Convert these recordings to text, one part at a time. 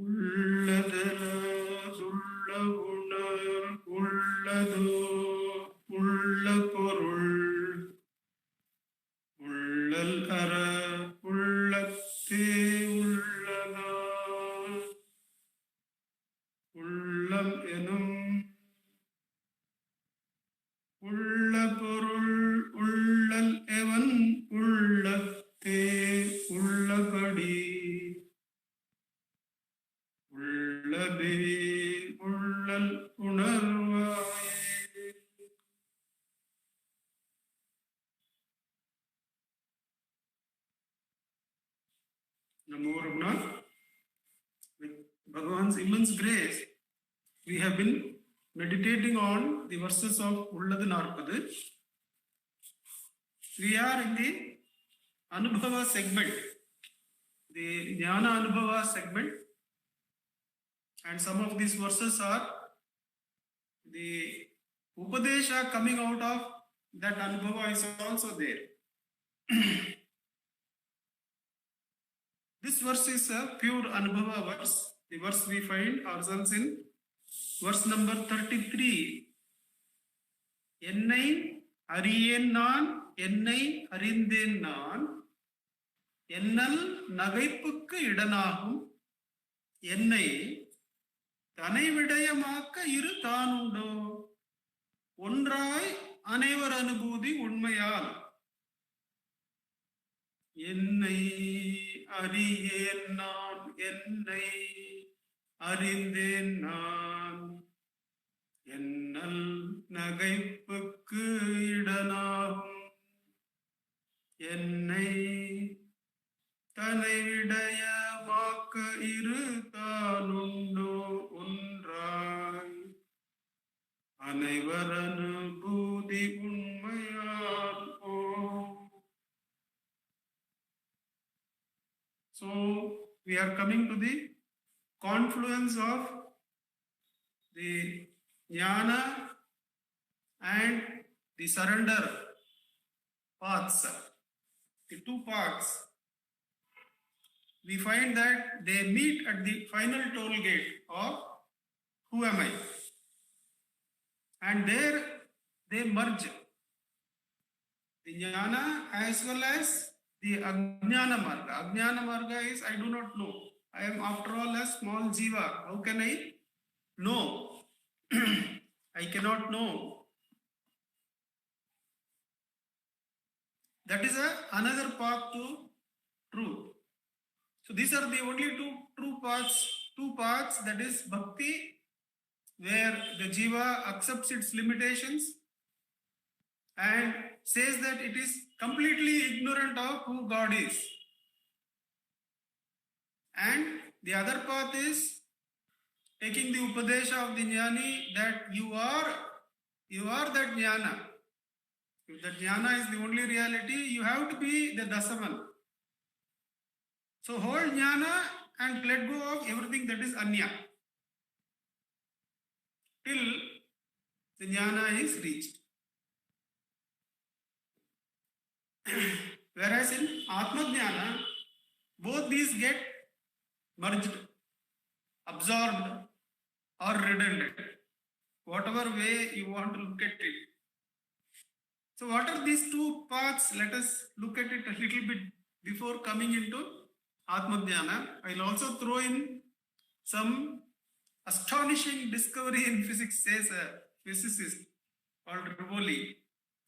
உள்ளதெனதுள்ள உணர் உள்ளதோ உள்ள பொருள் உள்ளல் அற உள்ளத்தே உள்ளதா உள்ளம் எனும் உள்ள பொருள் உள்ளல் எவன் உள்ளத்தே உள்ளபடி உள்ளதே உள்ளல் உணர்வாயே. Namo Ramanacentre. With Bhagavan's immense grace, we have been meditating on the verses of Ulladu Narpadu. We are in the Anubhava segment, the Jnana Anubhava segment, and some of these verses are the Upadesha coming out of that Anubhava is also there. This verse is a pure Anubhava verse. The verse we find ourselves in verse number 33. Ennai ariyen naan, ennai arindhen naan, ennal nagaipukku idanagum, ennai தனை விடயமாக்க இரு தானுண்டோ ஒன்றாய் அனைவர் அனுபூதி உண்மையால் என்னை அறியேன் நான் என்னை அறிந்தேன் நான் என்னல் நகைப்புக்கு இடனாகும் என்னை தனை விடயமாக்க இரு தானுண்டோ ஒன்றாய் அனைவர் அனுபூதி உண்மையால் ஓ. So we are coming to the confluence of the jnana and the surrender paths, the two paths. We find that they meet at the final toll gate of who am I? And there they merge. The jnana as well as the ajnana marga. Ajnana marga is I do not know. I am after all a small jiva. How can I know? I cannot know. That is another path to truth. So these are the only two paths, that is bhakti, where the jiva accepts its limitations and says that it is completely ignorant of who God is. And the other path is taking the upadesha of the jnani that you are that jnana. If that jnana is the only reality, you have to be the dasaman. So hold jnana and let go of everything that is anya till the jnana is reached. Whereas in Atma Jnana, both these get merged, absorbed or redundant, whatever way you want to look at it. So what are these two paths? Let us look at it a little bit before coming into Atma Jnana. I will also throw in some astonishing discovery in physics, says a physicist called Rivoli,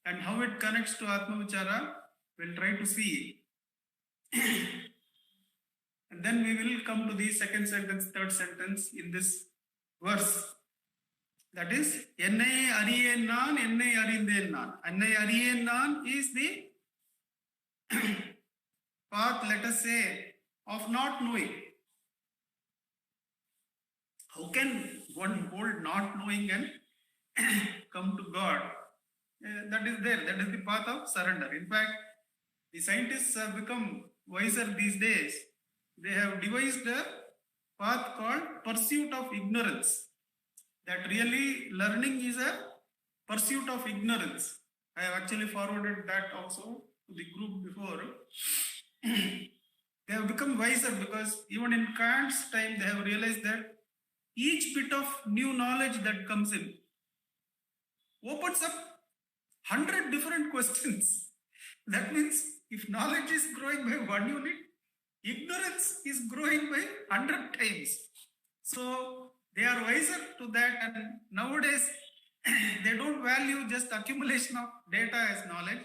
and how it connects to Atma Vichara. We'll try to see. And then we will come to the second sentence, third sentence in this verse. That is, Ennai ariyen naan, ennai arindhen naan. Ennai ariyen naan is the path, let us say, of not knowing. How can one hold not knowing and come to God? That is there. That is the path of surrender. In fact, the scientists have become wiser these days. They have devised a path called pursuit of ignorance. That really learning is a pursuit of ignorance. I have actually forwarded that also to the group before. They have become wiser because even in Kant's time, they have realized that each bit of new knowledge that comes in opens up 100 different questions. That means if knowledge is growing by 1 unit, ignorance is growing by 100 times. So they are wiser to that, and nowadays they don't value just accumulation of data as knowledge.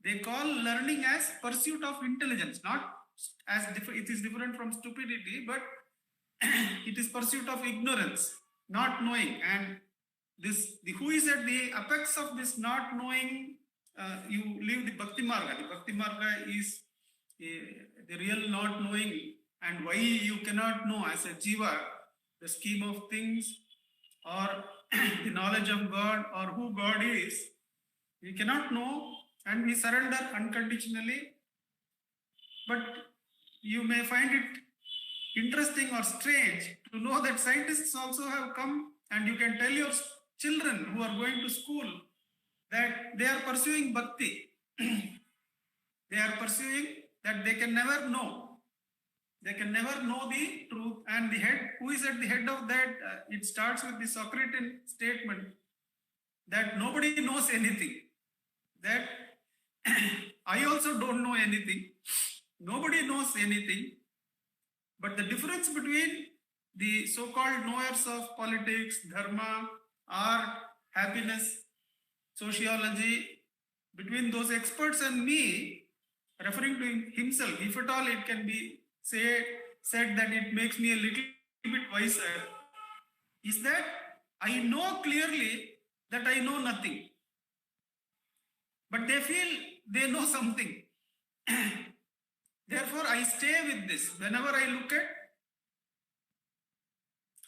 They call learning as pursuit of intelligence, not as it is different from stupidity, but it is pursuit of ignorance, not knowing. And the who is at the apex of this not knowing, you leave the bhakti marga. The bhakti marga is the real not knowing, and why you cannot know as a jiva the scheme of things or the knowledge of God or who God is. We cannot know, and we surrender unconditionally. But you may find it interesting or strange to know that scientists also have come, and you can tell your children who are going to school that they are pursuing bhakti. They are pursuing that they can never know. They can never know the truth. And the head, who is at the head of that, it starts with the Socratic statement that nobody knows anything. That I also don't know anything. Nobody knows anything. But the difference between the so-called knowers of politics, dharma, art, happiness, sociology, between those experts and me, referring to himself, if at all it can be said that it makes me a little bit wiser, is that I know clearly that I know nothing. But they feel they know something. Therefore, I stay with this. Whenever I look at,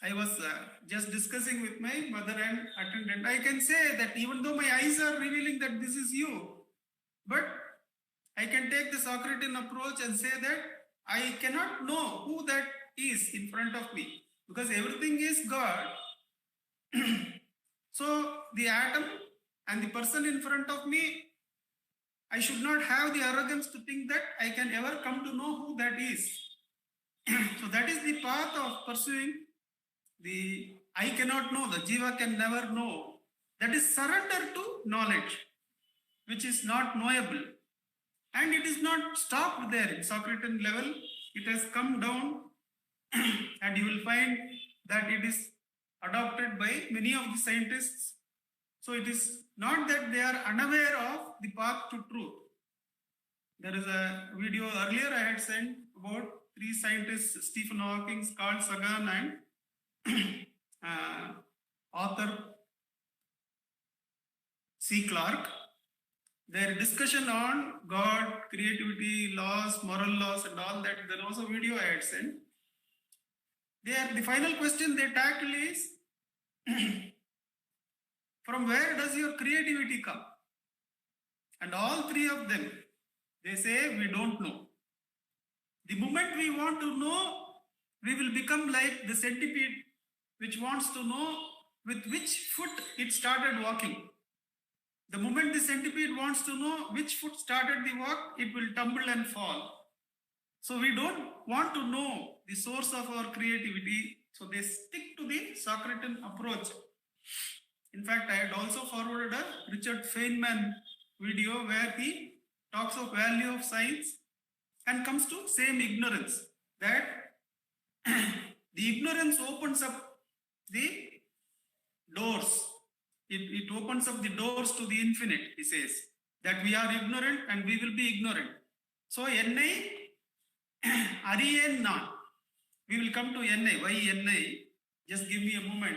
I was just discussing with my mother and attendant, I can say that even though my eyes are revealing that this is you, but I can take the Socratic approach and say that I cannot know who that is in front of me, because everything is God. So the atom and the person in front of me, I should not have the arrogance to think that I can ever come to know who that is. So that is the path of pursuing the I cannot know, the jiva can never know. That is surrender to knowledge, which is not knowable. And it is not stopped there in Socratic level. It has come down, and you will find that it is adopted by many of the scientists. So it is not that they are unaware of the path to truth. There is a video earlier I had sent about 3 scientists, Stephen Hawking, Carl Sagan, and author C. Clarke. Their discussion on God, creativity, laws, moral laws, and all that. There was a video I had sent. The final question they tackle is from where does your creativity come? And all 3 of them, they say we don't know. The moment we want to know, we will become like the centipede which wants to know with which foot it started walking. The moment the centipede wants to know which foot started the walk, it will tumble and fall. So we don't want to know the source of our creativity. So they stick to the Socratic approach. In fact, I had also forwarded a Richard Feynman video where he talks of value of science and comes to same ignorance, that the ignorance opens up the doors. It opens up the doors to the infinite, he says, that we are ignorant and we will be ignorant. So, N-I, Ariyan, we will come to N-I. Why N-I? Just give me a moment.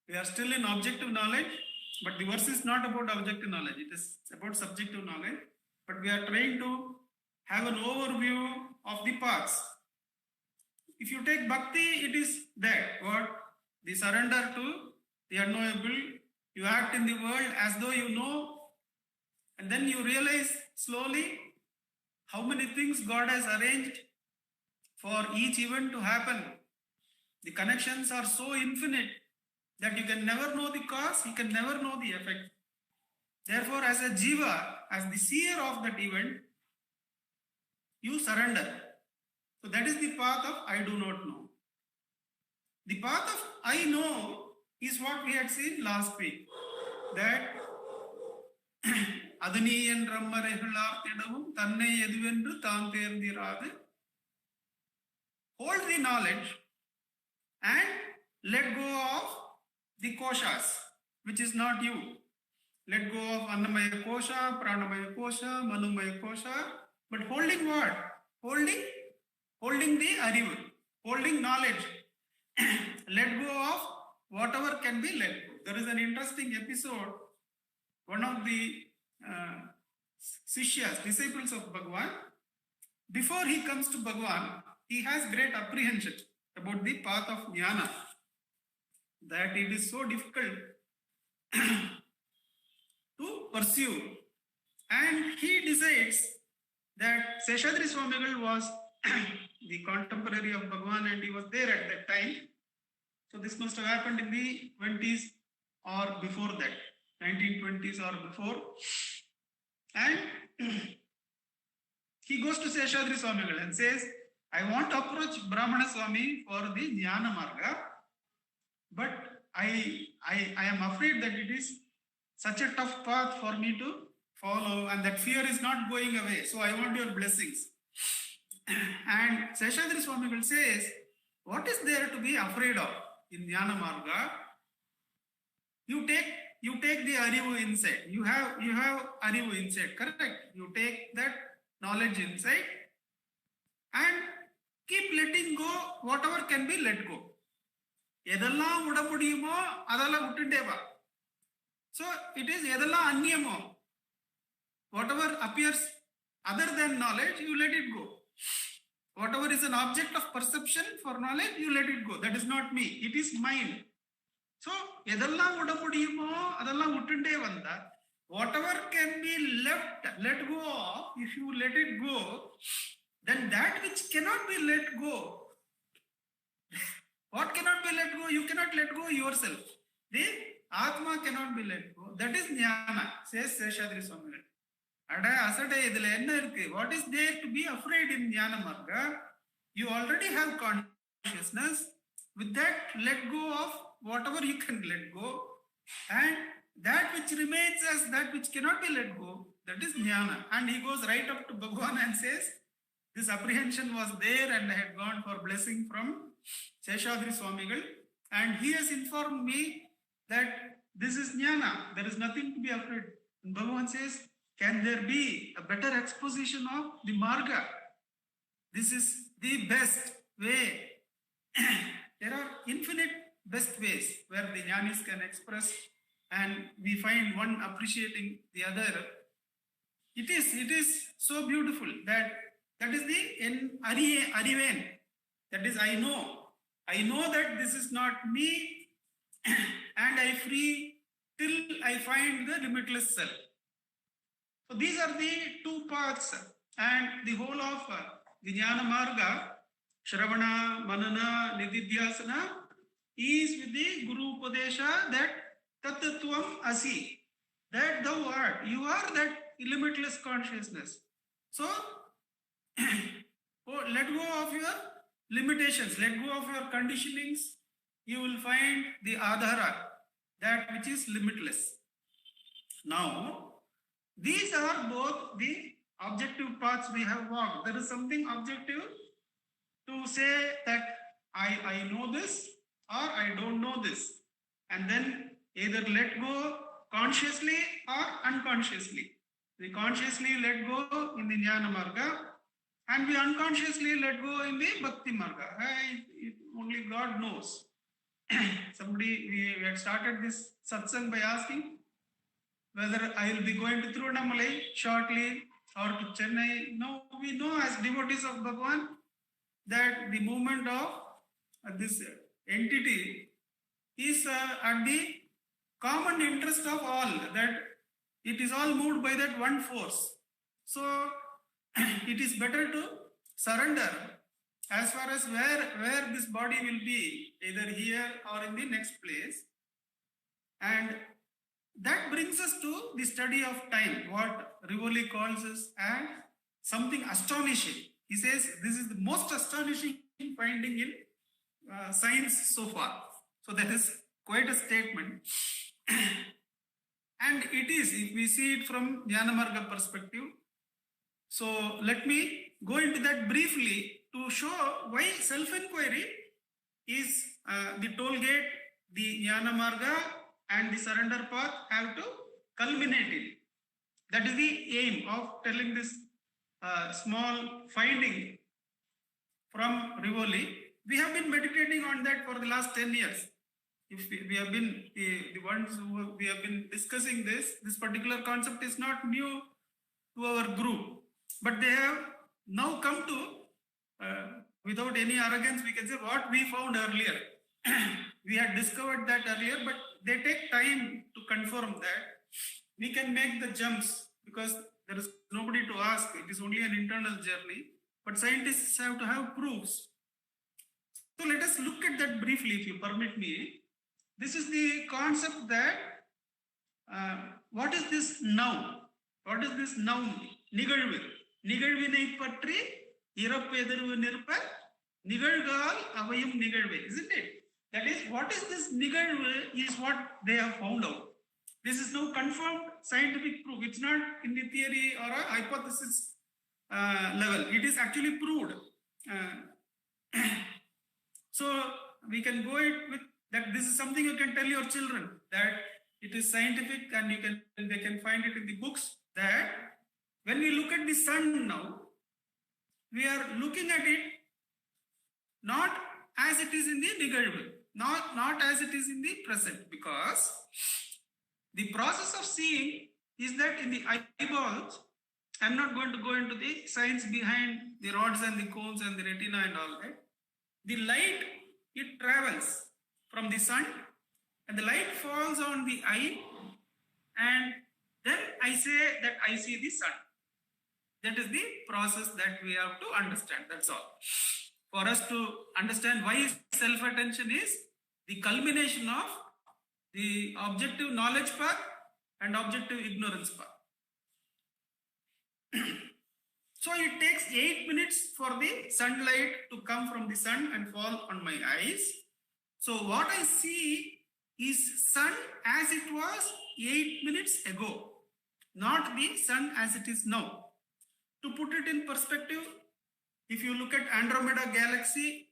We are still in objective knowledge, but the verse is not about objective knowledge. It is about subjective knowledge. But we are trying to have an overview of the paths. If you take bhakti, it is that what? The surrender to the unknowable. You act in the world as though you know, and then you realize slowly how many things God has arranged for each event to happen. The connections are so infinite that you can never know the cause, you can never know the effect. Therefore, as a jiva, as the seer of that event, you surrender. So that is the path of I do not know. The path of I know is what we had seen last week. That Adaniyan Rammarehularthidavum Tanne Eduvendru Than Therdiradu. Hold the knowledge and let go of the koshas, which is not you. Let go of Annamaya Kosha, Pranamaya Kosha, Manumaya Kosha. But holding what? Holding the arivu, holding knowledge. Let go of whatever can be let go. There is an interesting episode. One of the Sishyas, disciples of Bhagavan, before he comes to Bhagavan, he has great apprehension about the path of jnana, that it is so difficult to pursue. And he decides that Seshadri Swamigal was the contemporary of Bhagavan and he was there at that time. So this must have happened in the 20s or before that, 1920s or before. And he goes to Seshadri Swamigal and says, I want to approach Brahmana Swami for the Jnana Marga, but I am afraid that it is such a tough path for me to follow and that fear is not going away. So I want your blessings. And Seshadri Swamigal says, what is there to be afraid of in Jnana Marga? You take the Arivu inside. You have Arivu inside, correct? You take that knowledge inside and keep letting go whatever can be let go. Edalla uda mudiyumo adalla vittundeva. So it is edalla anniyamo. Whatever appears other than knowledge, you let it go. Whatever is an object of perception for knowledge, you let it go. That is not me. It is mine. So edalla uda mudiyumo adalla vittundevanda. Whatever can be let go of, if you let it go, then that which cannot be let go. What cannot be let go? You cannot let go yourself. The Atma cannot be let go. That is Jnana, says Seshadri Swamigal. What is there to be afraid in Jnana Marga? You already have consciousness. With that, let go of whatever you can let go. And that which remains as that which cannot be let go, that is Jnana. And he goes right up to Bhagavan and says, this apprehension was there and I had gone for blessing from Seshadri Swamigal. And he has informed me that this is Jnana. There is nothing to be afraid. And Bhagavan says, can there be a better exposition of the Marga? This is the best way. There are infinite best ways where the Jnanis can express and we find one appreciating the other. It is so beautiful that is the Ariven. That is, I know that this is not me and I free till I find the limitless self. So these are the two paths and the whole of the Jnana Marga, Shravana, Manana, Nididhyasana is with the Guru Upadesha that Tattvatvam Asi, that thou art, you are that limitless consciousness. So let go of your limitations, let go of your conditionings, you will find the Adhara, that which is limitless. Now, these are both the objective paths we have walked. There is something objective to say that I know this or I don't know this. And then either let go consciously or unconsciously. We consciously let go in the Jnana Marga and we unconsciously let go in the Bhakti Marga. Only God knows. We had started this satsang by asking whether I will be going to Tiruvannamalai shortly or to Chennai. No, we know as devotees of Bhagavan that the movement of this entity is at the common interest of all, that it is all moved by that one force. So it is better to surrender as far as where this body will be, either here or in the next place. And that brings us to the study of time, what Rivoli calls us as something astonishing. He says this is the most astonishing finding in science so far. So that is quite a statement. And it is, if we see it from Jnanamarga perspective. So let me go into that briefly to show why self-inquiry is the toll gate, the Jnanamarga and the surrender path have to culminate in. That is the aim of telling this small finding from Rivoli. We have been meditating on that for the last 10 years. If we have been the ones who we have been discussing this particular concept is not new to our group, but they have now come to, without any arrogance, we can say what we found earlier. We had discovered that earlier, but they take time to confirm that. We can make the jumps because there is nobody to ask. It is only an internal journey, but scientists have to have proofs. So let us look at that briefly, if you permit me. This is the concept that what is this now? What is this now? Nigalvu. Nigalvinai patri irappedaru nirpa nigalgal avayum nigalve. Isn't it? That is, what is this nigalvu is what they have found out. This is now confirmed scientific proof. It's not in the theory or a hypothesis level. It is actually proved. So we can go it with that. This is something you can tell your children, that it is scientific, and they can find it in the books, that when we look at the sun now, we are looking at it not as it is in the Nigalvu, not as it is in the present, because the process of seeing is that in the eyeballs, I'm not going to go into the science behind the rods and the cones and the retina and all that. The light, it travels from the sun, and the light falls on the eye, and then I say that I see the sun. That is the process that we have to understand. That's all. For us to understand why self-attention is the culmination of the objective knowledge path and objective ignorance path. So it takes 8 minutes for the sunlight to come from the sun and fall on my eyes. So what I see is sun as it was 8 minutes ago, not the sun as it is now. To put it in perspective, if you look at Andromeda galaxy,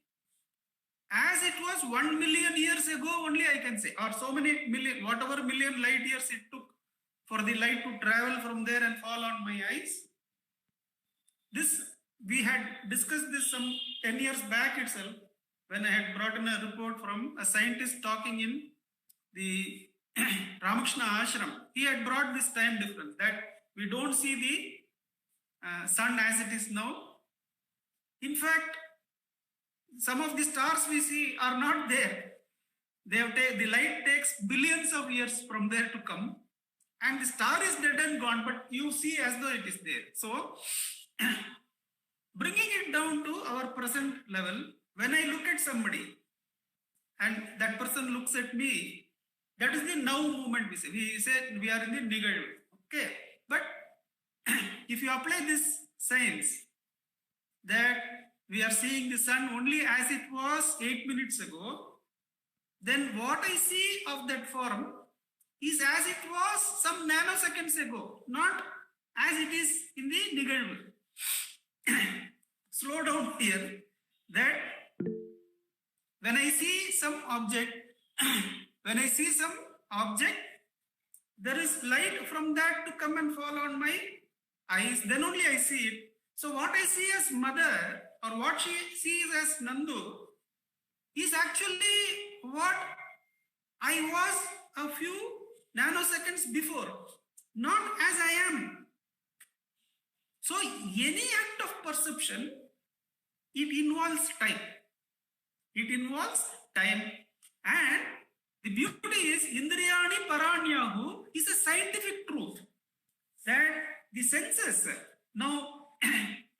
as it was 1 million years ago only, I can say, or so many million, whatever million light years it took for the light to travel from there and fall on my eyes. This, we had discussed this some 10 years back itself, when I had brought in a report from a scientist talking in the Ramakrishna ashram. He had brought this time difference, that we don't see the sun as it is now. In fact, some of the stars we see are not there. The light takes billions of years from there to come, and the star is dead and gone, but you see as though it is there. So, bringing it down to our present level, when I look at somebody and that person looks at me, that is the now movement we say. We say we are in the Nigalvu. Okay. But if you apply this science, that we are seeing the sun only as it was 8 minutes ago, then what I see of that form is as it was some nanoseconds ago, not as it is in the Nigalvu. Slow down here, that when I see some object, there is light from that to come and fall on my eyes, then only I see it. So what I see as mother, or what she sees as Nandu, is actually what I was a few nanoseconds before, not as I am. So any act of perception, it involves time. It involves time. And the beauty is, Indriyani Paranyahu is a scientific truth, that the senses. Now,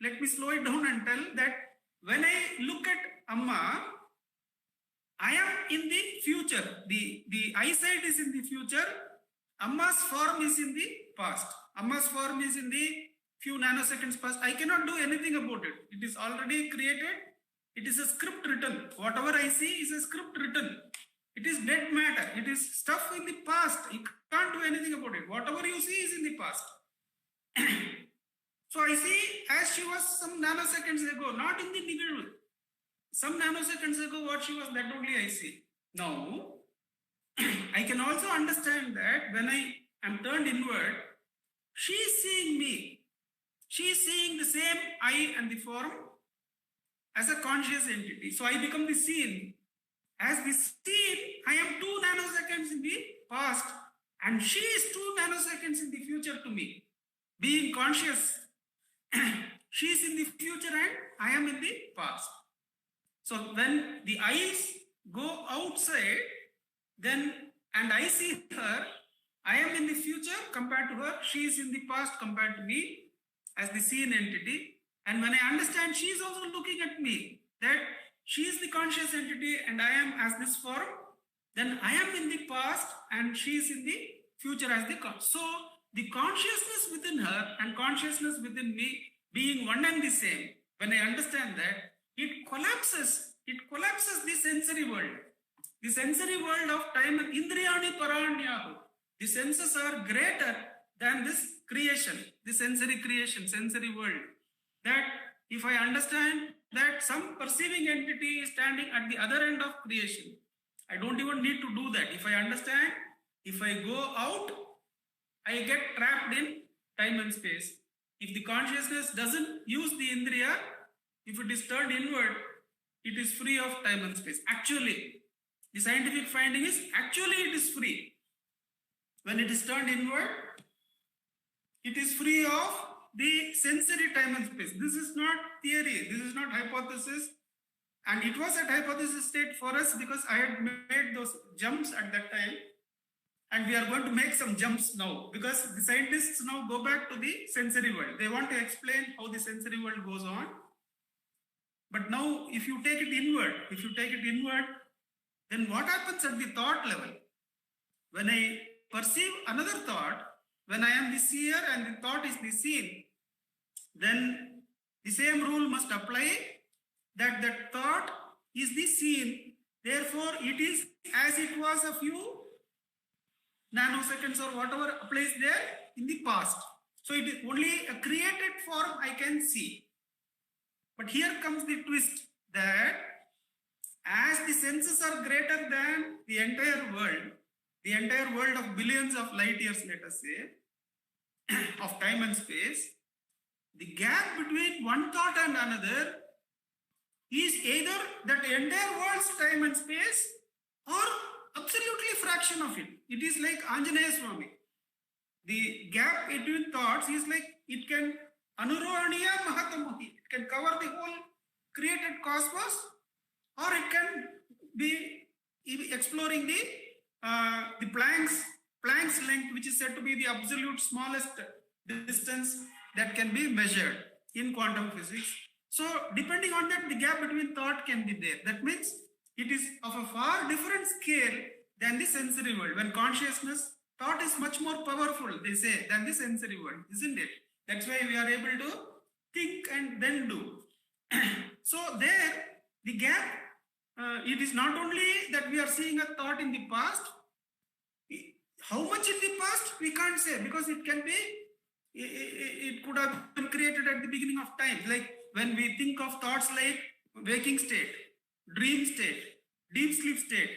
let me slow it down and tell that when I look at Amma, I am in the future. The eyesight is in the future. Amma's form is in the past. Amma's form is in the few nanoseconds pass, I cannot do anything about it. It is already created. It is a script written. Whatever I see is a script written. It is dead matter. It is stuff in the past. You can't do anything about it. Whatever you see is in the past. So I see as she was some nanoseconds ago, not in the Niguru. Some nanoseconds ago, what she was, that only I see. Now, I can also understand that when I am turned inward, she is seeing me. She is seeing the same I and the form as a conscious entity. So I become the seen. As the seen, I am 2 nanoseconds in the past and she is 2 nanoseconds in the future to me. Being conscious, she is in the future and I am in the past. So when the eyes go outside, then and I see her, I am in the future compared to her, she is in the past compared to me as the seen entity. And when I understand she is also looking at me, that she is the conscious entity and I am as this form, then I am in the past and she is in the future as the so the consciousness within her and consciousness within me being one and the same, when I understand that, it collapses the sensory world. The sensory world of time, Indriyani Paranyahu. The senses are greater than this creation, the sensory creation, sensory world. That if I understand that some perceiving entity is standing at the other end of creation, I don't even need to do that. If I understand, if I go out, I get trapped in time and space. If the consciousness doesn't use the Indriya, if it is turned inward, it is free of time and space. Actually, the scientific finding is actually it is free. When it is turned inward, it is free of the sensory time and space. This is not theory, this is not hypothesis. And it was at hypothesis state for us because I had made those jumps at that time. And we are going to make some jumps now because the scientists now go back to the sensory world. They want to explain how the sensory world goes on. But now if you take it inward, then what happens at the thought level? When I perceive another thought, when I am the seer and the thought is the seen, then the same rule must apply that the thought is the seen. Therefore, it is as it was a few nanoseconds or whatever applies there in the past. So it is only a created form I can see. But here comes the twist that as the senses are greater than the entire world of billions of light years, let us say, of time and space, the gap between one thought and another is either that entire world's time and space or absolutely fraction of it. It is like Anjaneya Swami. The gap between thoughts is like it can Anurohaniya Mahatamuhi. It can cover the whole created cosmos, or it can be exploring the Planck's length, which is said to be the absolute smallest distance that can be measured in quantum physics. So depending on that, the gap between thought can be there. That means it is of a far different scale than the sensory world. When consciousness, thought is much more powerful, they say, than the sensory world, isn't it? That's why we are able to think and then do. So there, the gap, it is not only that we are seeing a thought in the past. How much in the past, we can't say, because it can be, it could have been created at the beginning of time. Like when we think of thoughts like waking state, dream state, deep sleep state,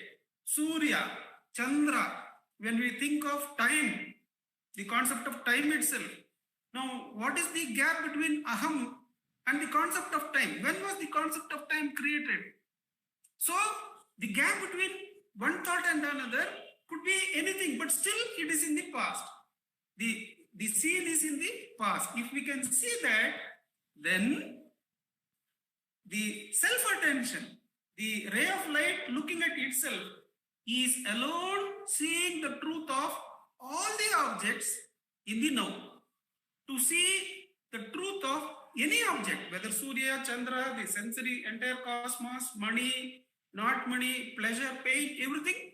Surya, Chandra, when we think of time, the concept of time itself. Now, what is the gap between Aham and the concept of time? When was the concept of time created? So, the gap between one thought and another could be anything, but still it is in the past. The scene is in the past. If we can see that, then the self-attention, the ray of light looking at itself, is alone seeing the truth of all the objects in the now. To see the truth of any object, whether Surya, Chandra, the sensory, entire cosmos, money, not money, pleasure, pain, everything.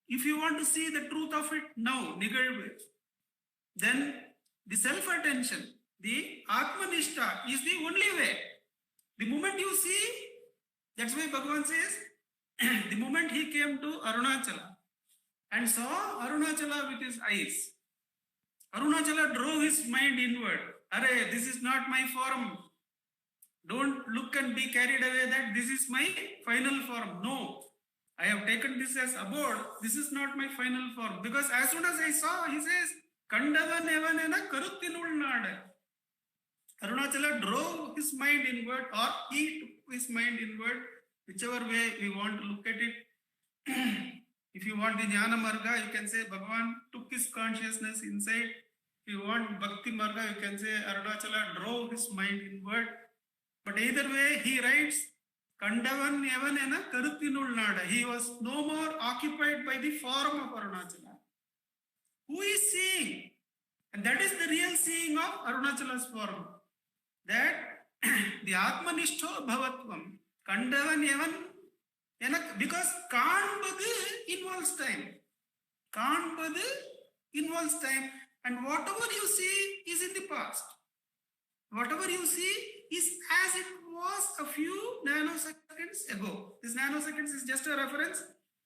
If you want to see the truth of it now, then the self-attention, the Atmanishta is the only way. The moment you see, that's why Bhagavan says, the moment he came to Arunachala and saw Arunachala with his eyes, Arunachala drove his mind inward. Arey, this is not my form. Don't look and be carried away that this is my final form. No, I have taken this as abode. This is not my final form. Because as soon as I saw, he says, Kandavan evanena karuttinul nade. Arunachala drove his mind inward, or he took his mind inward, whichever way we want to look at it. If you want the Jnana Marga, you can say Bhagavan took his consciousness inside. If you want Bhakti Marga, you can say Arunachala drove his mind inward. But either way, he writes, Kandavan evanena karuttinul nada. He was no more occupied by the form of Arunachala. Who is seeing? And that is the real seeing of Arunachala's form. That the Atmanishto Bhavatvam, Kandavan evan, because Kanbadu involves time. Kanbadu involves time. And whatever you see is in the past. Whatever you see is as it was a few nanoseconds ago. This nanoseconds is just a reference.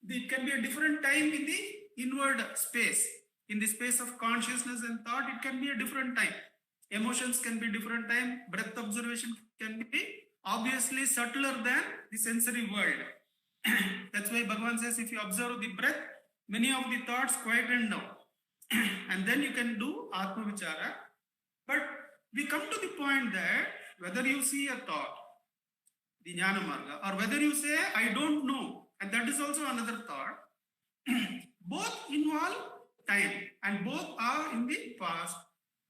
It can be a different time in the inward space. In the space of consciousness and thought, it can be a different time. Emotions can be different time. Breath observation can be obviously subtler than the sensory world. That's why Bhagavan says, if you observe the breath, many of the thoughts quieten down. And then you can do Atma Vichara. But we come to the point that whether you see a thought, the Jnana Marga, or whether you say, I don't know, and that is also another thought, both involve time and both are in the past.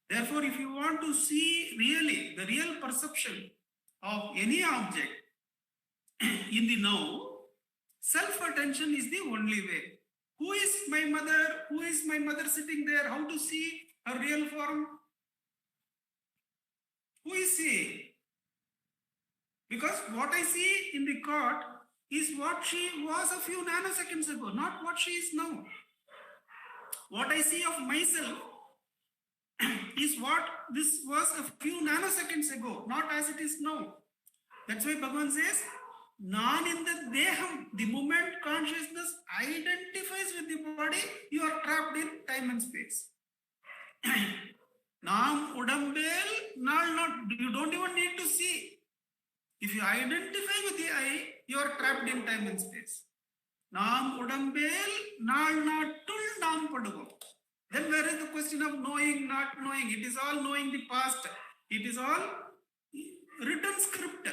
Therefore, if you want to see really the real perception of any object in the now, self-attention is the only way. Who is my mother? Who is my mother sitting there? How to see her real form? Who is seeing? Because what I see in the cot is what she was a few nanoseconds ago, not what she is now. What I see of myself is what this was a few nanoseconds ago, not as it is now. That's why Bhagavan says, Nan in the deham, the moment consciousness identifies with the body, you are trapped in time and space. Nam udambel, nal not, you don't even need to see. If you identify with the eye, you are trapped in time and space. Nam udambel, nal not tul nam padugo. Then where is the question of knowing, not knowing? It is all knowing the past. It is all written script.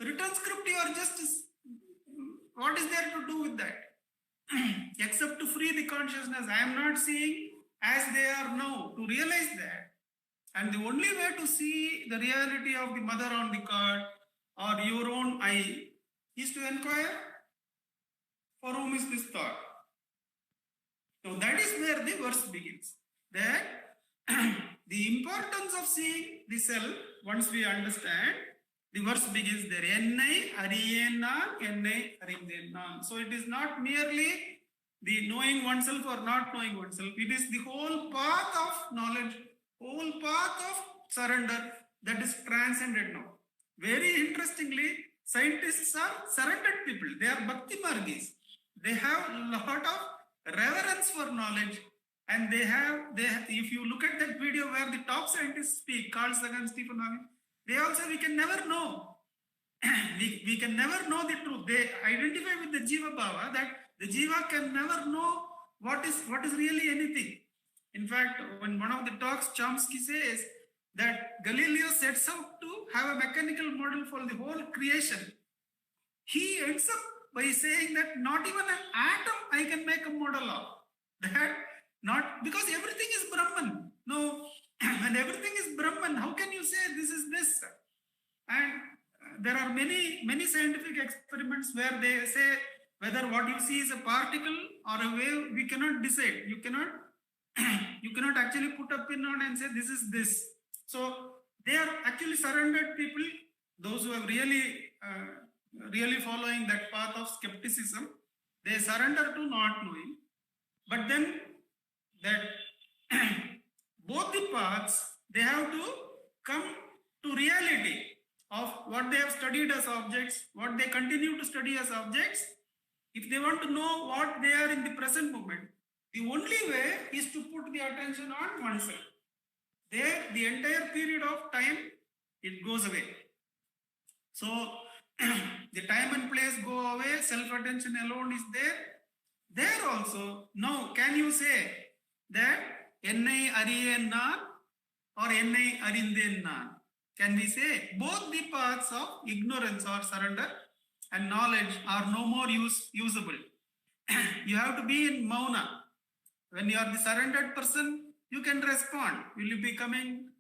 Written script, you are just, what is there to do with that? Except to free the consciousness. I am not seeing as they are now, to realize that. And the only way to see the reality of the mother on the card or your own eye is to inquire, for whom is this thought? Now that is where the verse begins. That the importance of seeing the self, once we understand, the verse begins there. Ennai ariyennan, ennai arindennan. So it is not merely the knowing oneself or not knowing oneself. It is the whole path of knowledge, whole path of surrender that is transcended now. Very interestingly, scientists are surrendered people. They are Bhakti Margis. They have a lot of reverence for knowledge. And they have, if you look at that video where the top scientists speak, Carl Sagan, Stephen Hawking, they also, we can never know. we can never know the truth. They identify with the Jiva Bhava, that the Jiva can never know what is really anything. In fact, when one of the talks, Chomsky says that Galileo sets out to have a mechanical model for the whole creation. He ends up by saying that not even an atom I can make a model of. That not, because everything is Brahman. No, when everything is Brahman, how can you say this is this? And there are many scientific experiments where they say whether what you see is a particle or a wave, we cannot decide. You cannot actually put a pin on and say this is this. So they are actually surrendered people, those who have really following that path of skepticism. They surrender to not knowing. But then that both the paths, they have to come to reality of what they have studied as objects, what they continue to study as objects. If they want to know what they are in the present moment, the only way is to put the attention on oneself. There, the entire period of time, it goes away. So, the time and place go away, self-attention alone is there. There also, now can you say that Ennai Ariyen Nan or Ennai Arinden Nan? Can we say both the paths of ignorance or surrender and knowledge are no more usable? You have to be in Mauna. When you are the surrendered person, you can respond. Will you be coming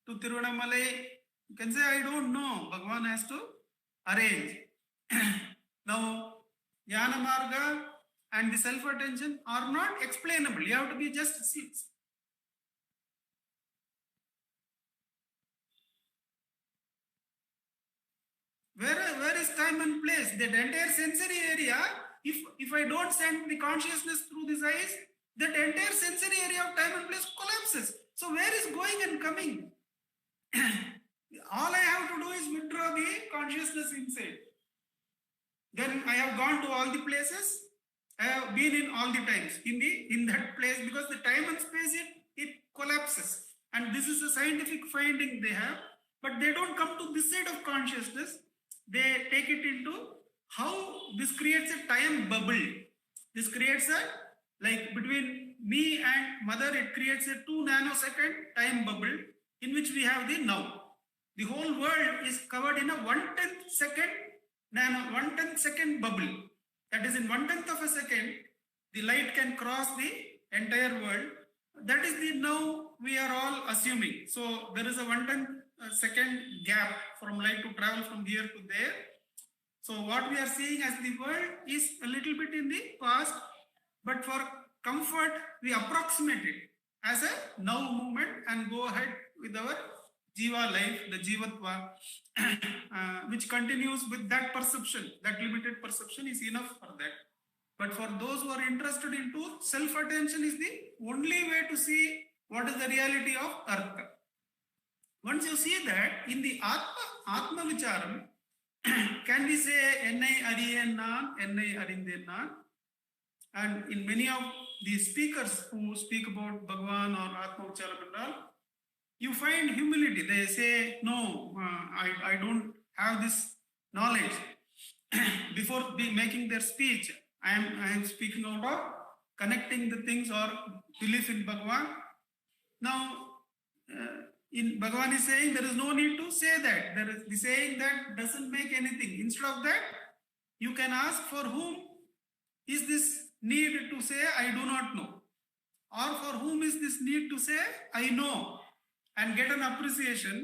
to Tiruvannamalai? You can say, I don't know. Bhagavan has to arrange. Now, Jnana Marga and the self-attention are not explainable. You have to be just where is time and place? That entire sensory area, if I don't send the consciousness through these eyes, that entire sensory area of time and place collapses. So where is going and coming? All I have to do is withdraw the consciousness inside. Then I have gone to all the places. I have been in all the times in that place, because the time and space it collapses. And this is a scientific finding they have, but they don't come to this side of consciousness. They take it into how this creates a time bubble. This creates a, like between me and mother, it creates a 2 nanosecond time bubble in which we have the now. The whole world is covered in a 1/10 second bubble. That is, in 1/10 of a second, the light can cross the entire world. That is the now we are all assuming. So there is a 1/10 second gap from light to travel from here to there. So what we are seeing as the world is a little bit in the past, but for comfort, we approximate it as a now movement and go ahead with our Jiva life, the Jivatva, which continues with that perception. That limited perception is enough for that. But for those who are interested in truth, self-attention is the only way to see what is the reality of Artha. Once you see that, in the Atma Vicharam, can we say Ennai Ariyen Nan, Ennai Arinden Nan? And in many of the speakers who speak about Bhagavan or Atma Vicharam and all, you find humility. They say, no, I don't have this knowledge. Before making their speech, I am speaking out of connecting the things or belief in Bhagavan. Now, in Bhagavan is saying there is no need to say that. There is the saying that doesn't make anything. Instead of that, you can ask, for whom is this need to say I do not know? Or for whom is this need to say I know? And get an appreciation.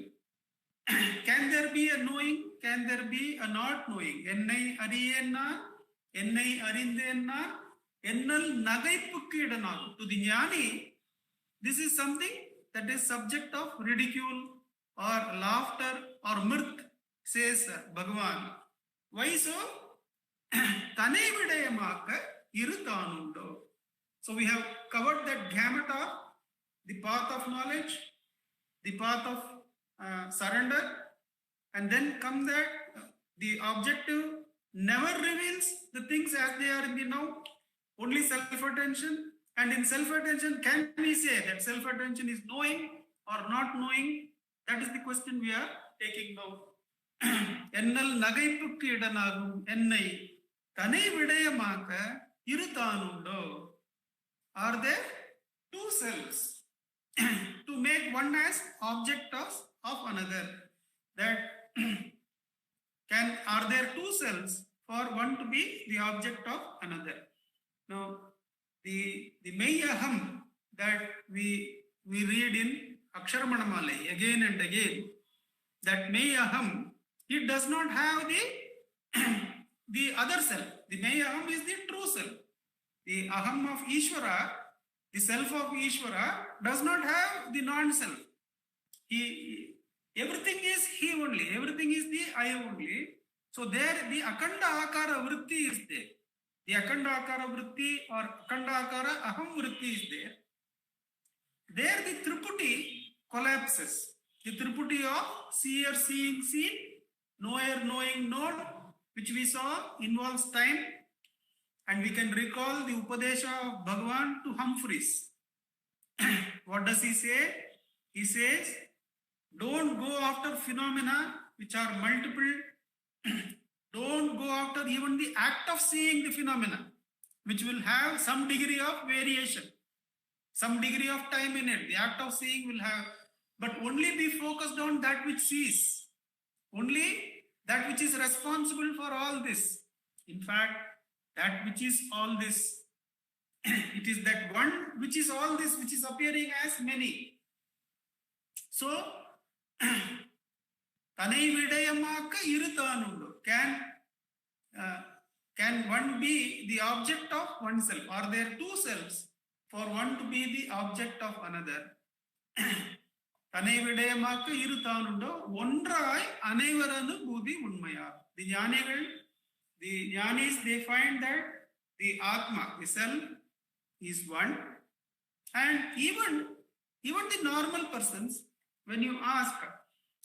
Can there be a knowing? Can there be a not knowing? Ennai Ariyen Nan, Ennai Arinden Nan, Ennal Nagaipukku Idanagu. To the Jnani, this is something that is subject of ridicule or laughter or mirth, says Bhagavan. Why so? Tanai vidayamaka iruthanundo. So we have covered that gamut of the path of knowledge, the path of surrender, and then come that the objective never reveals the things as they are in the now, only self-attention. And in self-attention, can we say that self-attention is knowing or not knowing? That is the question we are taking now. Ennal nagaipukku idanagum ennai tanai vidayamaka iruthanundo. Are there two selves to make one as object of another? That are there two selves for one to be the object of another? Now, the Mayaham that we read in Aksharamanamala again and again, that Mayaham, it does not have the other self. The Mayaham is the true self. The Aham of Ishvara, the self of Ishvara, does not have the non-self. Everything is he only, everything is the I only. So there the Akanda Akara Vritti is there. The Akanda Akara Vritti or Akanda Akara Aham Vritti is there. there the Triputi collapses. The Triputi of seer, seeing, seen, knower, knowing, known, which we saw involves time. And we can recall the Upadesha of Bhagavan to Humphreys. What does he say? He says, don't go after phenomena which are multiple. Don't go after even the act of seeing the phenomena, which will have some degree of variation, some degree of time in it. The act of seeing will have, but only be focused on that which sees, only that which is responsible for all this. In fact, that which is all this, it is that one which is all this, which is appearing as many. So, Tanai Vidayamaka Irutanundu. Can one be the object of oneself? Are there two selves for one to be the object of another? Tanai Vidayamaka Irutanundu. Ondrai Anaivaranu Budi Unmaya. The Jnanis, they find that the Atma, the self, is one. And even the normal persons, when you ask,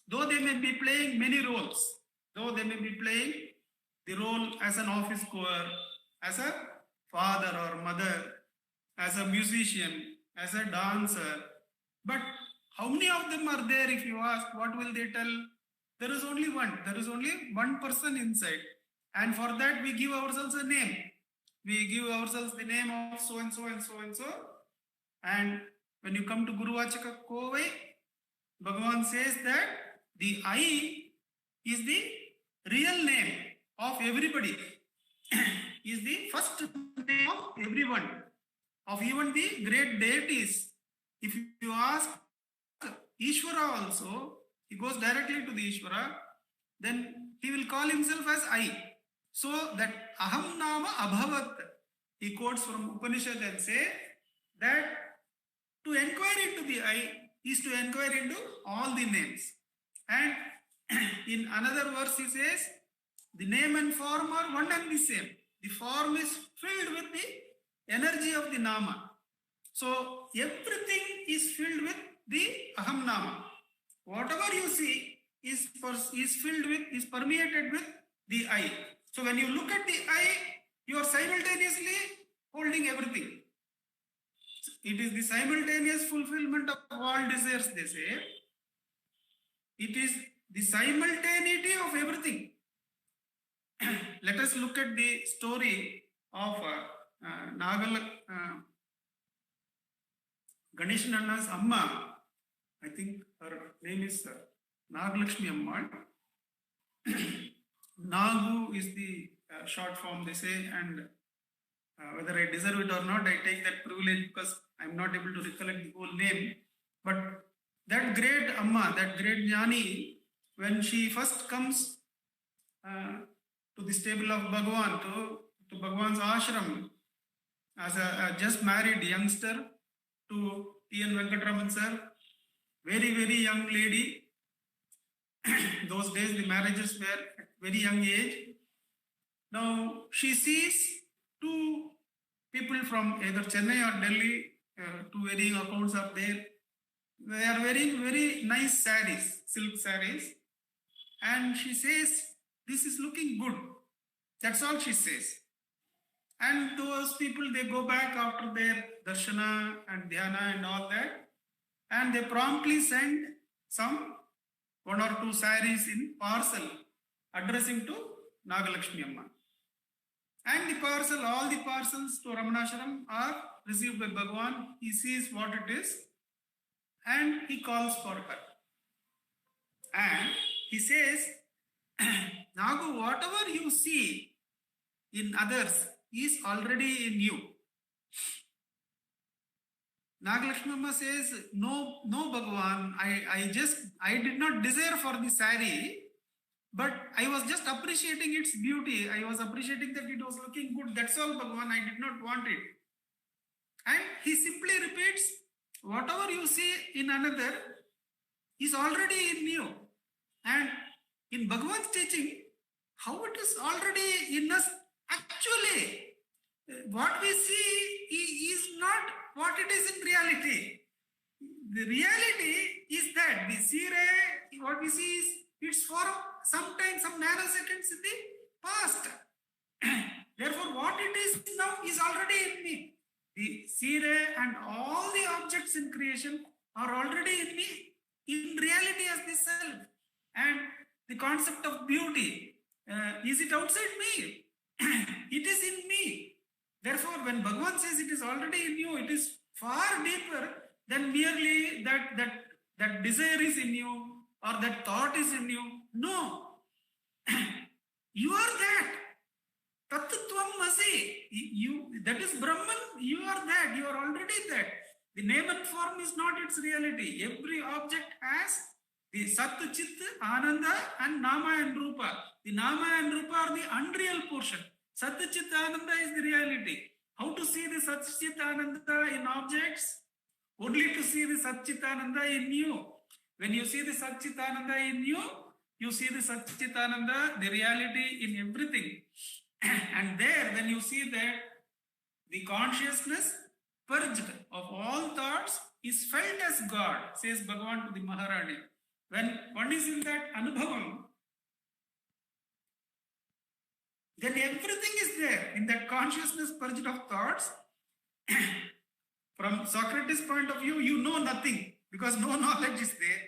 though they may be playing many roles, though they may be playing the role as an office goer, as a father or mother, as a musician, as a dancer, but how many of them are there? If you ask, what will they tell? There is only one. There is only one person inside. And for that, we give ourselves a name. We give ourselves the name of so and so and so and so. And when you come to Guru Vachaka Kovai, Bhagavan says that the I is the real name of everybody, is the first name of everyone, of even the great deities. If you ask Ishvara also, he goes directly to the Ishvara, then he will call himself as I. So that Aham Nama Abhavat, he quotes from Upanishad and say that to inquire into the I is to inquire into all the names. And in another verse he says, the name and form are one and the same. The form is filled with the energy of the Nama. So everything is filled with the Aham Nama. Whatever you see is filled with, is permeated with the I. So when you look at the I, you are simultaneously holding everything. It is the simultaneous fulfillment of all desires, they say. It is the simultaneity of everything. Let us look at the story of Ganesh Nanna's Amma. I think her name is Nagalakshmi Amma. Nagu is the short form, they say, and whether I deserve it or not, I take that privilege because I'm not able to recollect the whole name. But that great Amma, that great Jnani, when she first comes to the stable of Bhagavan, to Bhagavan's ashram, as a just married youngster to T.N. Venkatraman sir, very, very young lady. Those days the marriages were at very young age. Now she sees two people from either Chennai or Delhi, two varying accounts are there. They are wearing very nice sarees, silk sarees. And she says, this is looking good. That's all she says. And those people, they go back after their darshana and dhyana and all that. And they promptly send some one or two sarees in parcel addressing to Nagalakshmi Amma. And the parcel, all the parcels to Ramanashram are received by Bhagavan. He sees what it is and he calls for her. And he says, Nagu, whatever you see in others is already in you. Nagalakshmi Amma says, no Bhagavan, I did not desire for the saree, but I was just appreciating its beauty. I was appreciating that it was looking good. That's all, Bhagavan. I did not want it. And he simply repeats, whatever you see in another is already in you. And in Bhagavan's teaching, how it is already in us. Actually, what we see is not what it is in reality. the reality is that the C-ray, what we see is it's for sometimes some nanoseconds in the past. Therefore, what it is now is already in me. The C-ray and all the objects in creation are already in me, in reality as the self. And the concept of beauty, is it outside me? It is in me. Therefore, when Bhagavan says it is already in you, it is far deeper than merely that desire is in you or that thought is in you. No. You are that. Tattvam Masi. That is Brahman. You are that. You are already that. The name and form is not its reality. Every object has the Sat, Chit, Ananda and Nama and Rupa. The Nama and Rupa are the unreal portion. Sat, Chit, Ananda is the reality. How to see the Sat, Chit, Ananda in objects? Only to see the Sat, Chit, Ananda in you. When you see the Sat, Chit, Ananda in you, you see the Sat, Chit, Ananda, the reality in everything. And there, when you see that the consciousness purged of all thoughts is felt as God, says Bhagavan to the Maharani. When one is in that Anubhavam, then everything is there in that consciousness purged of thoughts. From Socrates' point of view, you know nothing because no knowledge is there.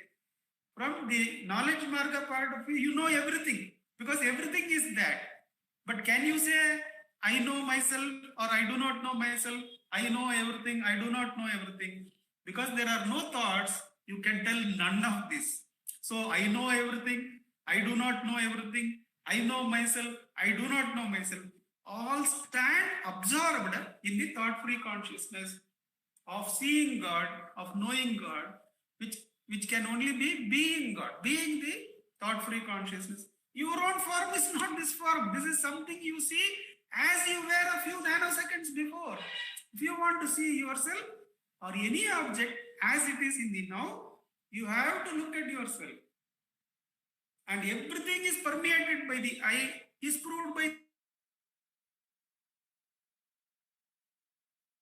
From the knowledge marga part of view, you know everything because everything is that. But can you say, I know myself or I do not know myself? I know everything, I do not know everything. Because there are no thoughts, you can tell none of this. So I know everything, I do not know everything. I know myself, I do not know myself. All stand absorbed in the thought-free consciousness of seeing God, of knowing God, which can only be being God, being the thought-free consciousness. Your own form is not this form. This is something you see as you were a few nanoseconds before. If you want to see yourself or any object as it is in the now, you have to look at yourself. And everything is permeated by the I, is proved by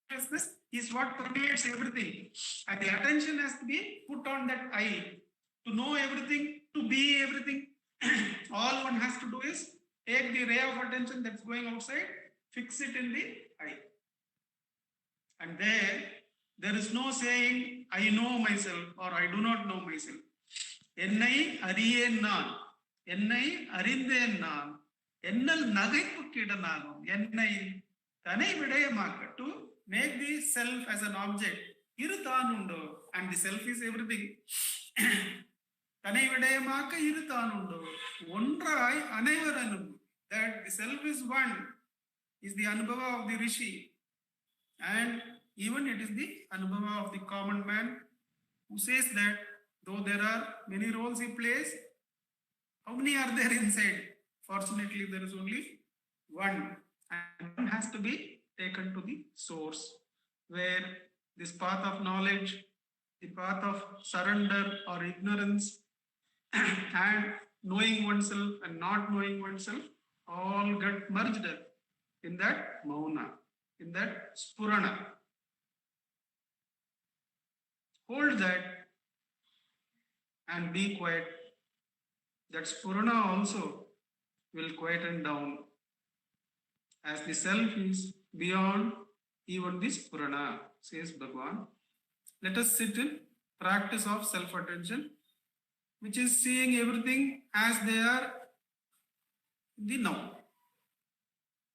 consciousness is what permeates everything. And the attention has to be put on that I. To know everything, to be everything. All one has to do is take the ray of attention that's going outside, fix it in the I. And there is no saying, I know myself or I do not know myself. Ennai ariyen naan, ennai arindhen naan, ennal nagaippu kidanagum, ennai thanai vidayamaka, to make the self as an object. Iru thanundo, and the self is everything. Thanai vidayamaka iru thanundo, ondrai anaivaranum, that the self is one, is the anubhava of the rishi. And even it is the anubhava of the common man who says that though there are many roles he plays, how many are there inside? Fortunately, there is only one. And one has to be taken to the source, where this path of knowledge, the path of surrender or ignorance, and knowing oneself and not knowing oneself all get merged in that mauna, in that spurana. Hold that and be quiet. That spurana also will quieten down as the self is beyond even this spurana, says Bhagavan. Let us sit in practice of self-attention, which is seeing everything as they are in the now.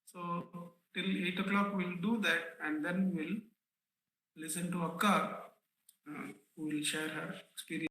So till 8 o'clock we'll do that, and then we'll listen to Akka, who will share her experience.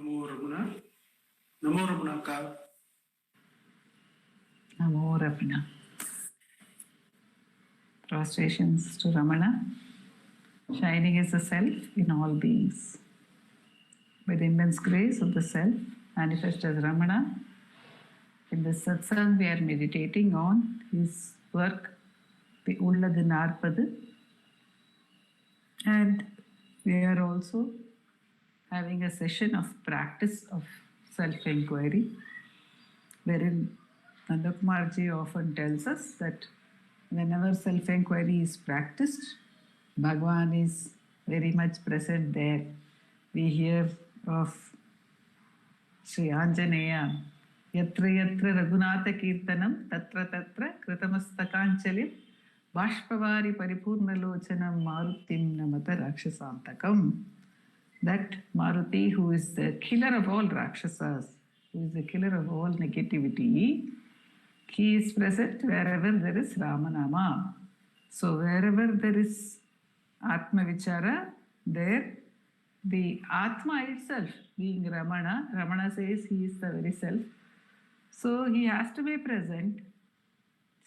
Namo Ramana. Namo Ramana Ka. Namo Ramana. Prostrations to Ramana, shining as the self in all beings. By the immense grace of the self, manifest as Ramana, in this satsang we are meditating on his work, the Ulladu Narpadu, and we are also having a session of practice of self-inquiry, wherein Nandakumarji often tells us that whenever self-inquiry is practiced, Bhagavan is very much present there. We hear of Sri Anjaneya, Yatra Yatra Raghunatha Kirtanam, Tatra Tatra Kritamastakanchalim, Bashpavari Paripurnalochanam Marutim Namata Rakshasantakam. That Maruti, who is the killer of all Rakshasas, who is the killer of all negativity, he is present wherever there is Ramanama. So wherever there is Atma Vichara, there the Atma itself, being Ramana, Ramana says he is the very self. So he has to be present,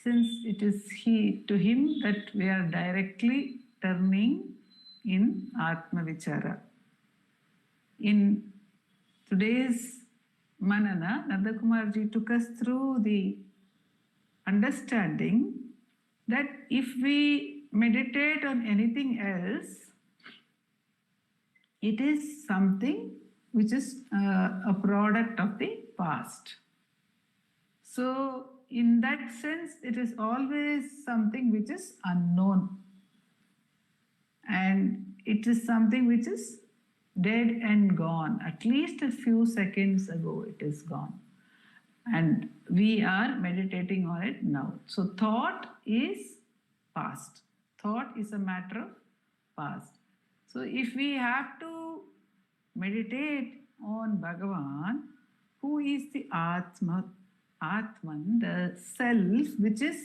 since it is to him that we are directly turning in Atma Vichara. In today's Manana, Nandakumarji took us through the understanding that if we meditate on anything else, it is something which is a product of the past. So in that sense, it is always something which is unknown, and it is something which is dead and gone. At least a few seconds ago it is gone, and we are meditating on it now. So thought is past. Thought is a matter of past. So if we have to meditate on Bhagavan, who is the Atman, the self which is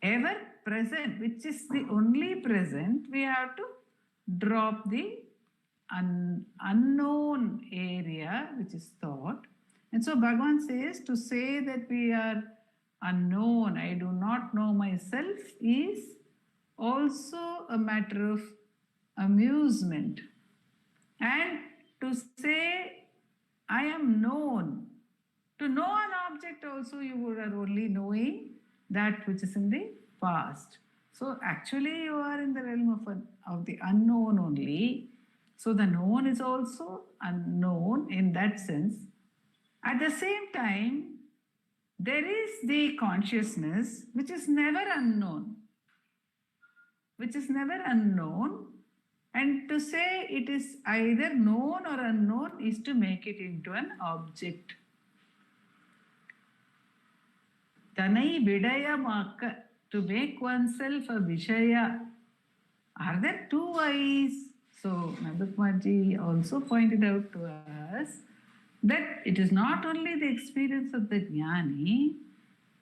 ever present, which is the only present, we have to drop the unknown area, which is thought. And so Bhagavan says, to say that we are unknown, I do not know myself, is also a matter of amusement. And to say I am known, to know an object also, you would are only knowing that which is in the past. So actually you are in the realm of the unknown only. So the known is also unknown in that sense. At the same time, there is the consciousness which is never unknown. Which is never unknown. And to say it is either known or unknown is to make it into an object. Tanai vidaya maka, to make oneself a vishaya. Are there two eyes? So Nandakumarji also pointed out to us that it is not only the experience of the jnani,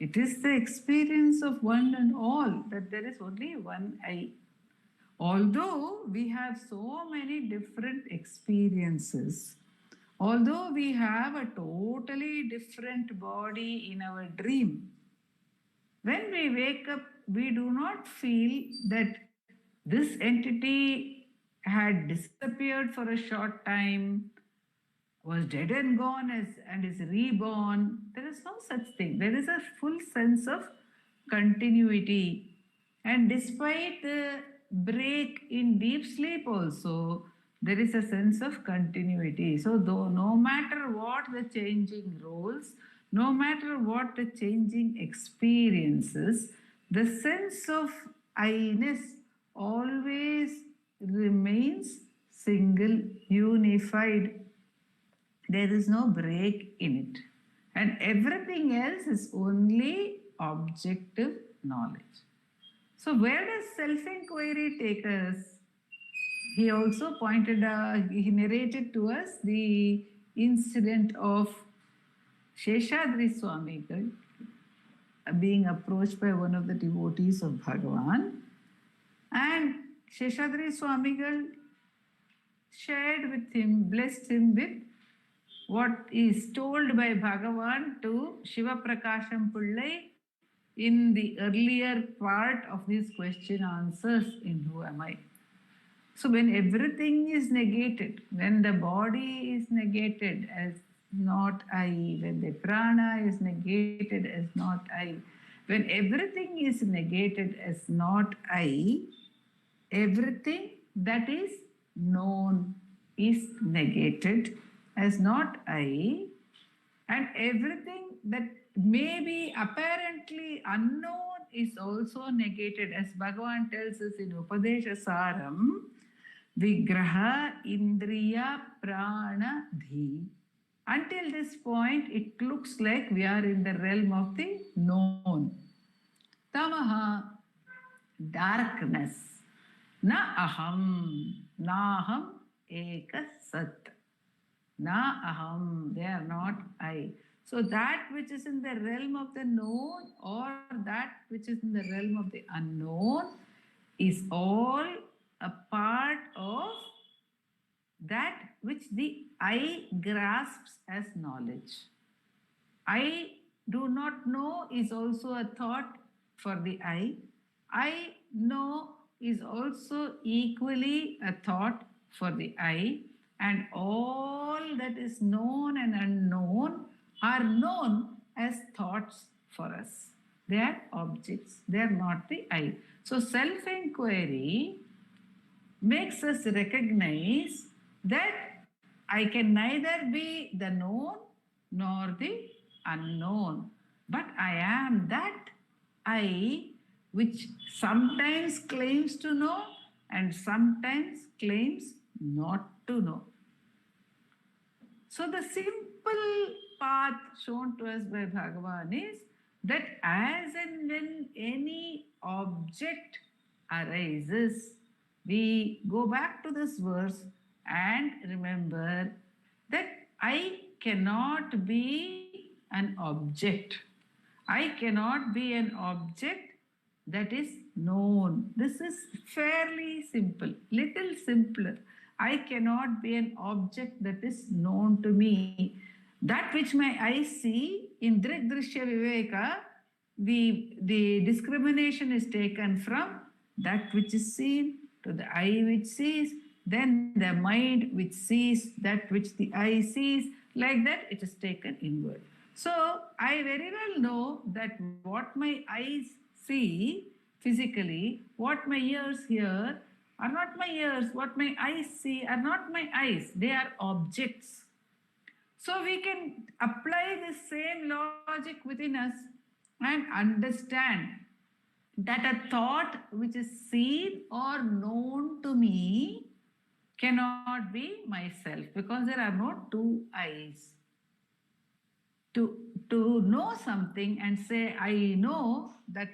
it is the experience of one and all, that there is only one I. Although we have so many different experiences, although we have a totally different body in our dream, when we wake up, we do not feel that this entity had disappeared for a short time, was dead and gone and is reborn. There is no such thing. There is a full sense of continuity. And despite the break in deep sleep also, there is a sense of continuity. So though no matter what the changing roles, no matter what the changing experiences, the sense of I-ness always remains single, unified. There is no break in it. And everything else is only objective knowledge. So where does self-inquiry take us? He also he narrated to us the incident of Sheshadri Swamigal being approached by one of the devotees of Bhagavan. And Sheshadri Swamigal shared with him, blessed him with what is told by Bhagavan to Shiva Prakasham Pillai in the earlier part of these question answers in Who Am I? So when everything is negated, when the body is negated as not I, when the prana is negated as not I, when everything is negated as not I, everything that is known is negated as not I, and everything that may be apparently unknown is also negated, as Bhagavan tells us in Upadesha Saram, Vigraha Indriya Prana Dhi. Until this point, it looks like we are in the realm of the known. Tamaha, darkness. Na aham, naham eka sat. Na aham, they are not I. So that which is in the realm of the known or that which is in the realm of the unknown is all a part of that which the I grasps as knowledge. I do not know is also a thought for the I. I know is also equally a thought for the I. And all that is known and unknown are known as thoughts for us. They are objects, they are not the I. So self-inquiry makes us recognize that I can neither be the known nor the unknown, but I am that I which sometimes claims to know and sometimes claims not to know. So the simple path shown to us by Bhagavan is that as and when any object arises, we go back to this verse and remember that I cannot be an object. I cannot be an object that is known. This is fairly simple, little simpler. I cannot be an object that is known to me. That which my eyes see in Drik Drishya Viveka, the discrimination is taken from that which is seen to the eye which sees, then the mind which sees that which the eye sees, like that it is taken inward. So I very well know that what my eyes see physically, what my ears hear are not my ears, what my eyes see are not my eyes, they are objects. So we can apply the same logic within us and understand that a thought which is seen or known to me cannot be myself, because there are no two eyes. To know something and say I know, that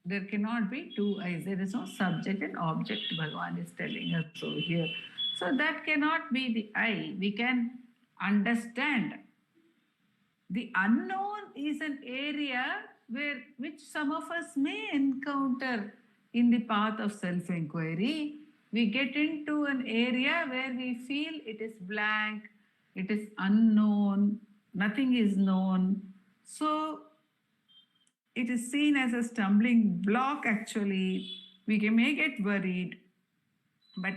there cannot be two eyes. There is no subject and object, Bhagavan is telling us over here. So that cannot be the I. We can understand. The unknown is an area which some of us may encounter in the path of self-inquiry. We get into an area where we feel it is blank, it is unknown, nothing is known. So it is seen as a stumbling block actually. We may get worried, but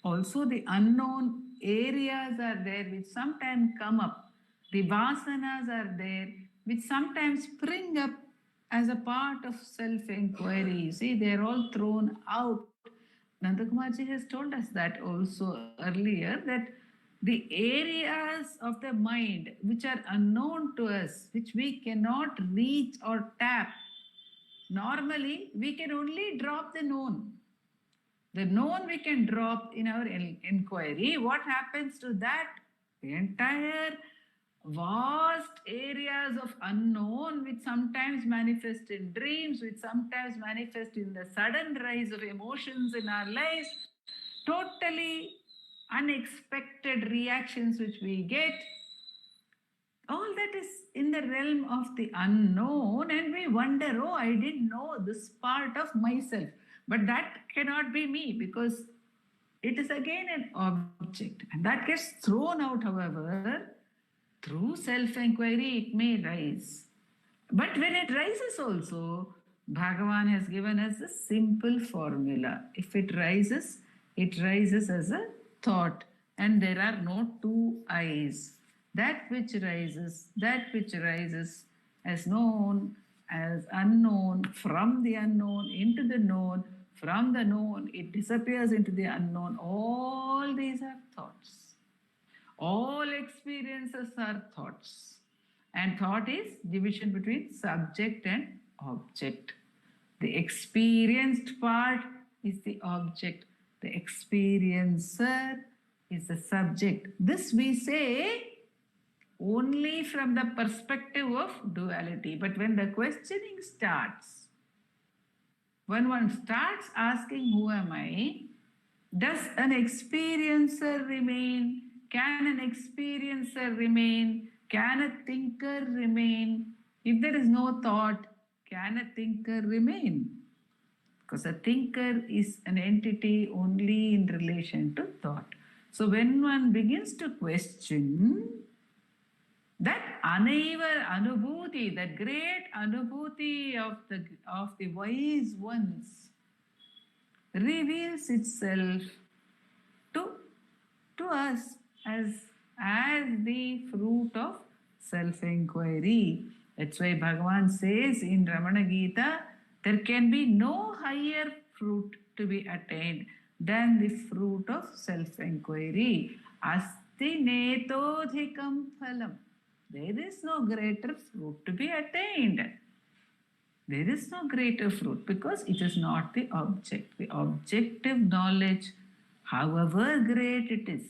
also the unknown areas are there which sometimes come up. The vasanas are there which sometimes spring up as a part of self-inquiry. You see, they are all thrown out. Nandakumarji has told us that also earlier, that the areas of the mind which are unknown to us, which we cannot reach or tap, normally we can only drop the known. The known we can drop in our inquiry. What happens to that? The entire vast areas of unknown, which sometimes manifest in dreams, which sometimes manifest in the sudden rise of emotions in our lives, totally unexpected reactions which we get, all that is in the realm of the unknown, and we wonder, oh, I didn't know this part of myself. But that cannot be me, because it is again an object, and that gets thrown out, however, through self-inquiry it may rise. But when it rises also, Bhagavan has given us a simple formula. If it rises as a thought, and there are no two eyes. That which rises as known, as unknown, from the unknown into the known, from the known it disappears into the unknown. All these are thoughts. All experiences are thoughts. And thought is division between subject and object. The experienced part is the object. The experiencer is the subject. This we say only from the perspective of duality. But when the questioning starts, when one starts asking, who am I? Does an experiencer remain? Can an experiencer remain? Can a thinker remain? If there is no thought, can a thinker remain? Because a thinker is an entity only in relation to thought. So when one begins to question, that anaivar anubhuti, that great anubhuti of the wise ones, reveals itself to us as the fruit of self-inquiry. That's why Bhagavan says in Ramana Gita, there can be no higher fruit to be attained than the fruit of self-inquiry. Asti netodhikam phalam. There is no greater fruit to be attained. There is no greater fruit because it is not the object. The objective knowledge, however great it is,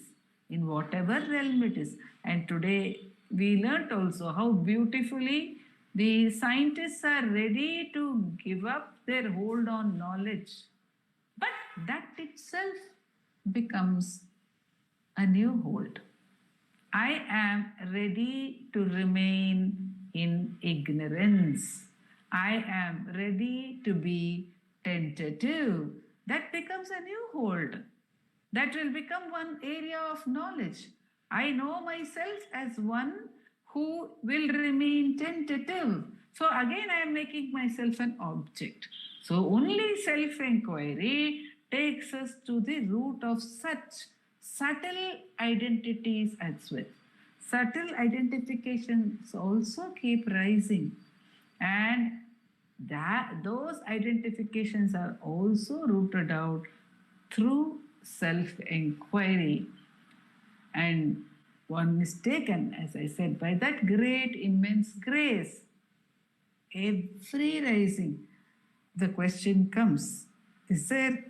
in whatever realm it is. And today we learnt also how beautifully the scientists are ready to give up their hold on knowledge. But that itself becomes a new hold. I am ready to remain in ignorance. I am ready to be tentative. That becomes a new hold. That will become one area of knowledge. I know myself as one who will remain tentative. So again, I am making myself an object. So only self-inquiry takes us to the root of such subtle identities as well. Subtle identifications also keep rising, and those identifications are also rooted out through self-inquiry. And one is taken, as I said, by that great immense grace. Every rising, the question comes,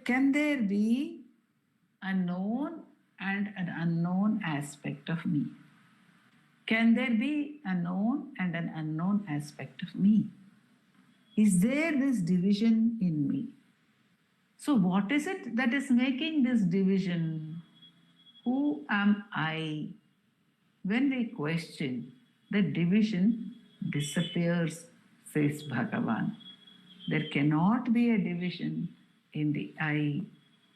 can there be a known and an unknown aspect of me? Can there be a known and an unknown aspect of me? Is there this division in me? So what is it that is making this division? Who am I? When we question, the division disappears, says Bhagavan. There cannot be a division in the I.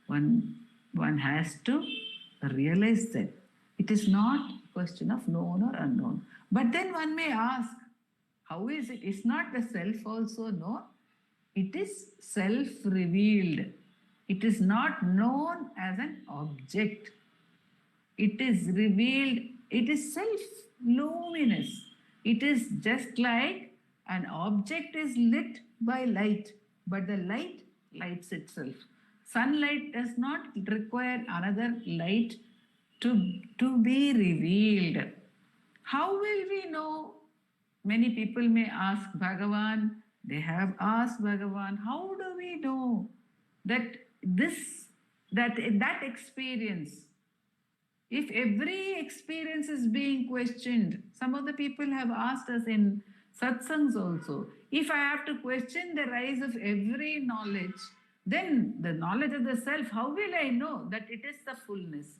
One has to realize that. It is not a question of known or unknown. But then one may ask, how is it? Is not the self also known? It is self-revealed. It is not known as an object. It is revealed. It is self-luminous. It is just like an object is lit by light, but the light lights itself. Sunlight does not require another light to be revealed. How will we know? Many people may ask Bhagavan, they have asked Bhagavan, how do we know that that experience, if every experience is being questioned? Some of the people have asked us in satsangs also, if I have to question the rise of every knowledge, then the knowledge of the self, how will I know that it is the fullness?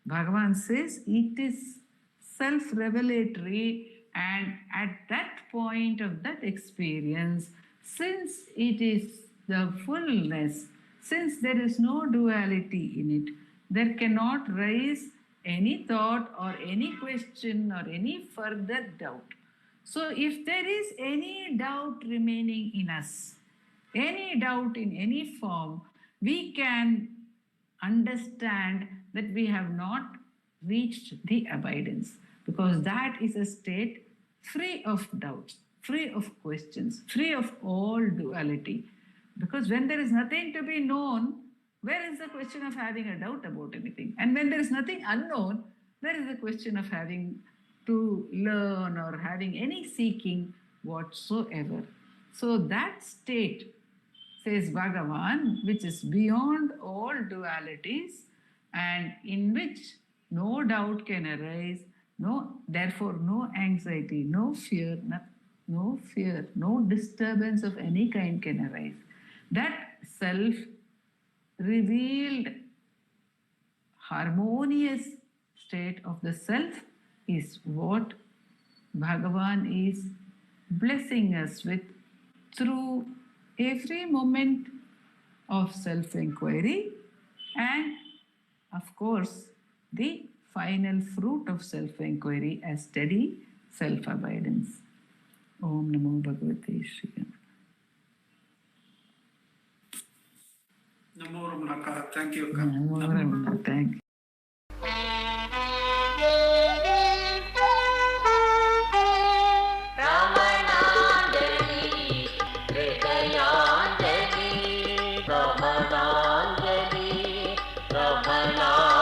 Bhagavan says it is self-revelatory, and at that point of that experience, since it is the fullness, since there is no duality in it, there cannot rise any thought or any question or any further doubt. So, if there is any doubt remaining in us, any doubt in any form, we can understand that we have not reached the abidance, because that is a state free of doubts, free of questions, free of all duality. Because when there is nothing to be known, where is the question of having a doubt about anything? And when there is nothing unknown, where is the question of having to learn or having any seeking whatsoever? So that state, says Bhagavan, which is beyond all dualities and in which no doubt can arise, therefore no anxiety, no fear, no disturbance of any kind can arise. That self revealed harmonious state of the self is what Bhagavan is blessing us with through every moment of self-inquiry and, of course, the final fruit of self-inquiry as steady self-abidance. Om Namo Bhagavate Shri. Namo Ramana. Thank you. Namo Ramana. Thank you. Ramananjali, Ramananjali, Ramananjali.